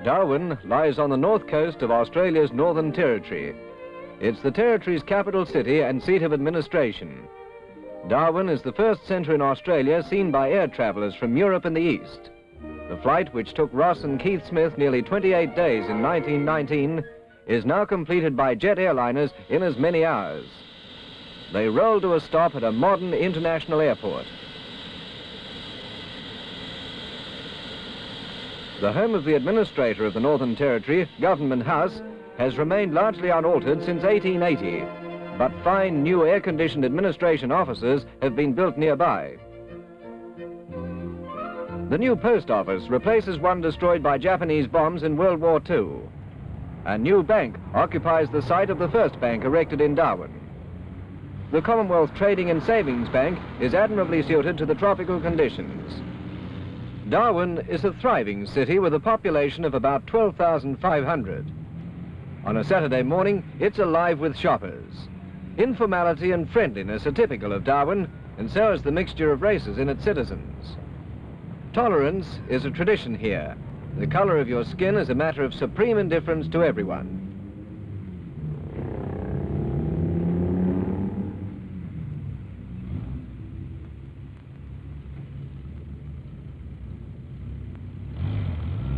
Darwin lies on the north coast of Australia's Northern Territory. It's the territory's capital city and seat of administration. Darwin is the first centre in Australia seen by air travellers from Europe and the East. The flight, which took Ross and Keith Smith nearly 28 days in 1919, is now completed by jet airliners in as many hours. They roll to a stop at a modern international airport. The home of the administrator of the Northern Territory, Government House, has remained largely unaltered since 1880, but fine new air-conditioned administration offices have been built nearby. The new post office replaces one destroyed by Japanese bombs in World War II. A new bank occupies the site of the first bank erected in Darwin. The Commonwealth Trading and Savings Bank is admirably suited to the tropical conditions. Darwin is a thriving city with a population of about 12,500. On a Saturday morning, it's alive with shoppers. Informality and friendliness are typical of Darwin, and so is the mixture of races in its citizens. Tolerance is a tradition here. The color of your skin is a matter of supreme indifference to everyone.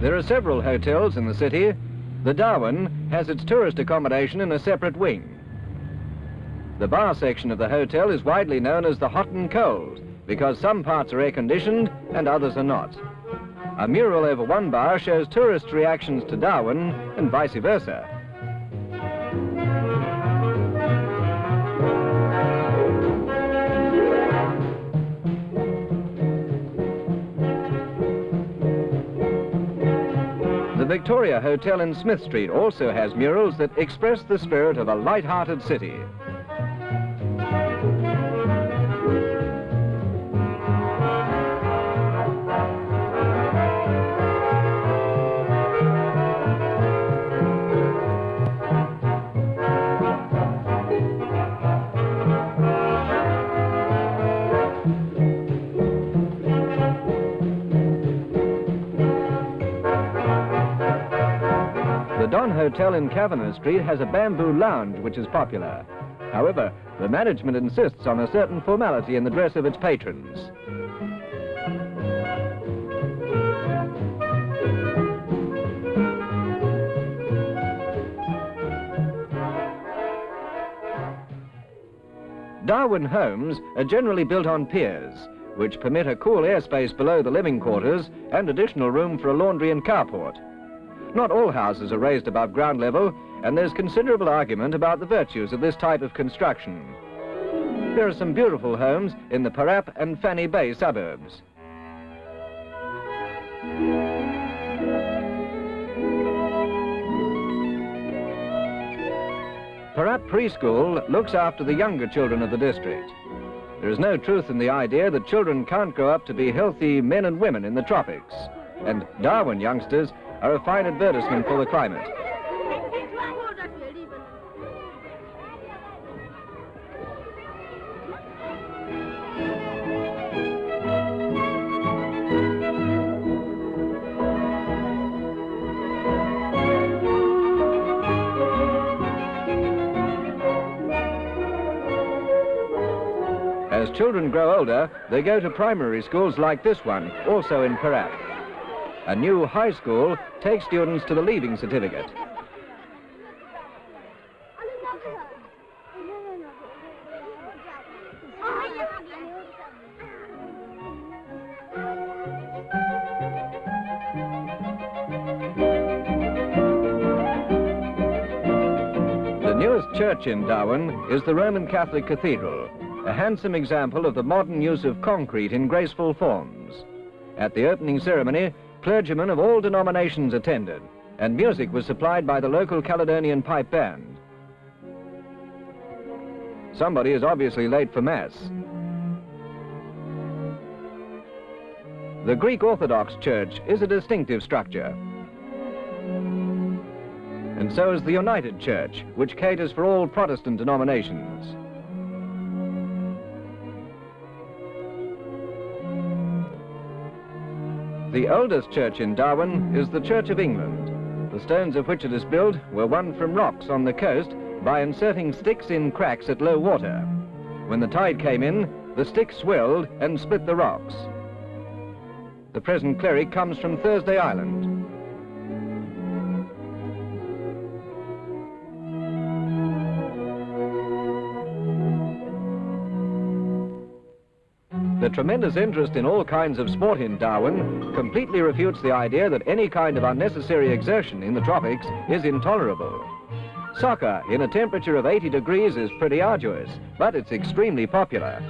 There are several hotels in the city. The Darwin has its tourist accommodation in a separate wing. The bar section of the hotel is widely known as the hot and cold, because some parts are air-conditioned and others are not. A mural over one bar shows tourists' reactions to Darwin and vice versa. The Victoria Hotel in Smith Street also has murals that express the spirit of a light-hearted city. The Don Hotel in Kavanagh Street has a bamboo lounge which is popular. However, the management insists on a certain formality in the dress of its patrons. Darwin homes are generally built on piers, which permit a cool airspace below the living quarters and additional room for a laundry and carport. Not all houses are raised above ground level, and there's considerable argument about the virtues of this type of construction. There are some beautiful homes in the Parap and Fanny Bay suburbs. Parap Preschool looks after the younger children of the district. There is no truth in the idea that children can't grow up to be healthy men and women in the tropics, and Darwin youngsters are a fine advertisement for the climate. As children grow older, they go to primary schools like this one, also in Parap. A new high school takes students to the leaving certificate. The newest church in Darwin is the Roman Catholic Cathedral, a handsome example of the modern use of concrete in graceful forms. At the opening ceremony, clergymen of all denominations attended, and music was supplied by the local Caledonian pipe band. Somebody is obviously late for Mass. The Greek Orthodox Church is a distinctive structure. And so is the United Church, which caters for all Protestant denominations. The oldest church in Darwin is the Church of England. The stones of which it is built were won from rocks on the coast by inserting sticks in cracks at low water. When the tide came in, the sticks swelled and split the rocks. The present cleric comes from Thursday Island. The tremendous interest in all kinds of sport in Darwin completely refutes the idea that any kind of unnecessary exertion in the tropics is intolerable. Soccer in a temperature of 80 degrees is pretty arduous, but it's extremely popular.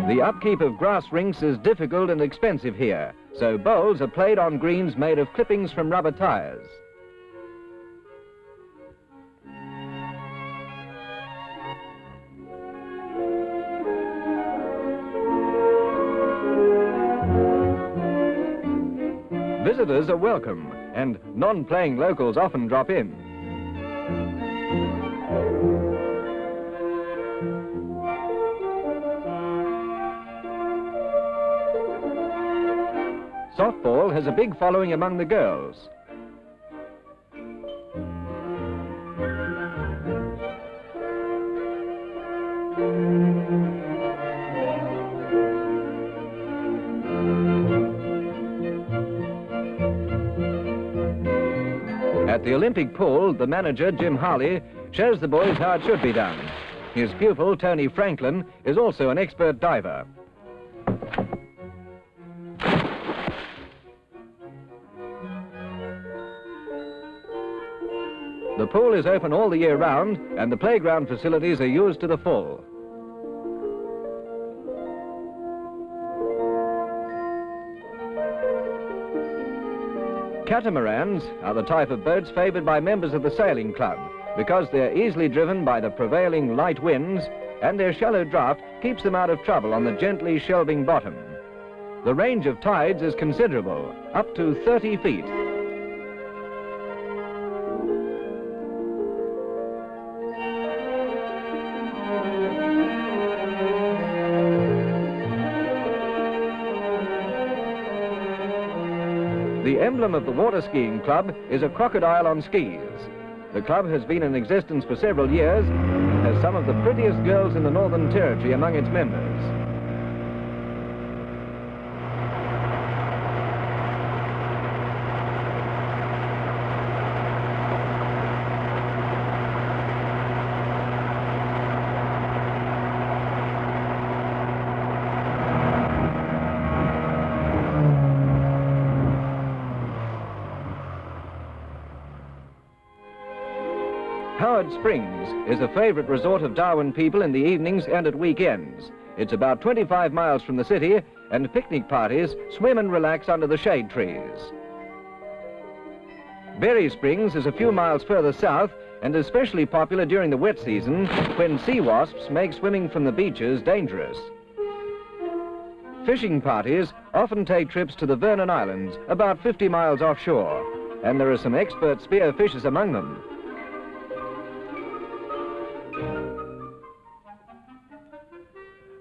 The upkeep of grass rinks is difficult and expensive here, so bowls are played on greens made of clippings from rubber tires. Visitors are welcome, and non-playing locals often drop in. Softball has a big following among the girls. At the Olympic pool, the manager, Jim Harley, shows the boys how it should be done. His pupil, Tony Franklin, is also an expert diver. The pool is open all the year round, and the playground facilities are used to the full. Catamarans are the type of boats favoured by members of the sailing club because they're easily driven by the prevailing light winds, and their shallow draft keeps them out of trouble on the gently shelving bottom. The range of tides is considerable, up to 30 feet. The emblem of the water skiing club is a crocodile on skis. The club has been in existence for several years and has some of the prettiest girls in the Northern Territory among its members. Howard Springs is a favourite resort of Darwin people in the evenings and at weekends. It's about 25 miles from the city, and picnic parties swim and relax under the shade trees. Berry Springs is a few miles further south and is especially popular during the wet season when sea wasps make swimming from the beaches dangerous. Fishing parties often take trips to the Vernon Islands, about 50 miles offshore, and there are some expert spear fishers among them.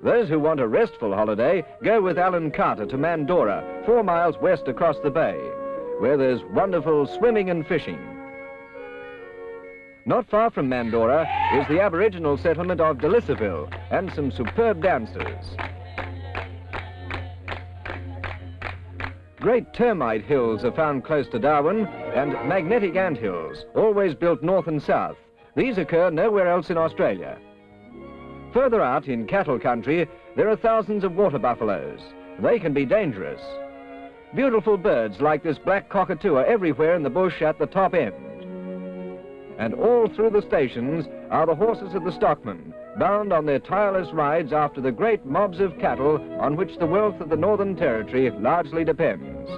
Those who want a restful holiday go with Alan Carter to Mandorah, 4 miles west across the bay, where there's wonderful swimming and fishing. Not far from Mandorah is the Aboriginal settlement of Delisaville and some superb dancers. Great termite hills are found close to Darwin, and magnetic ant hills, always built north and south. These occur nowhere else in Australia. Further out in cattle country, there are thousands of water buffaloes. They can be dangerous. Beautiful birds like this black cockatoo are everywhere in the bush at the top end. And all through the stations are the horses of the stockmen, bound on their tireless rides after the great mobs of cattle on which the wealth of the Northern Territory largely depends.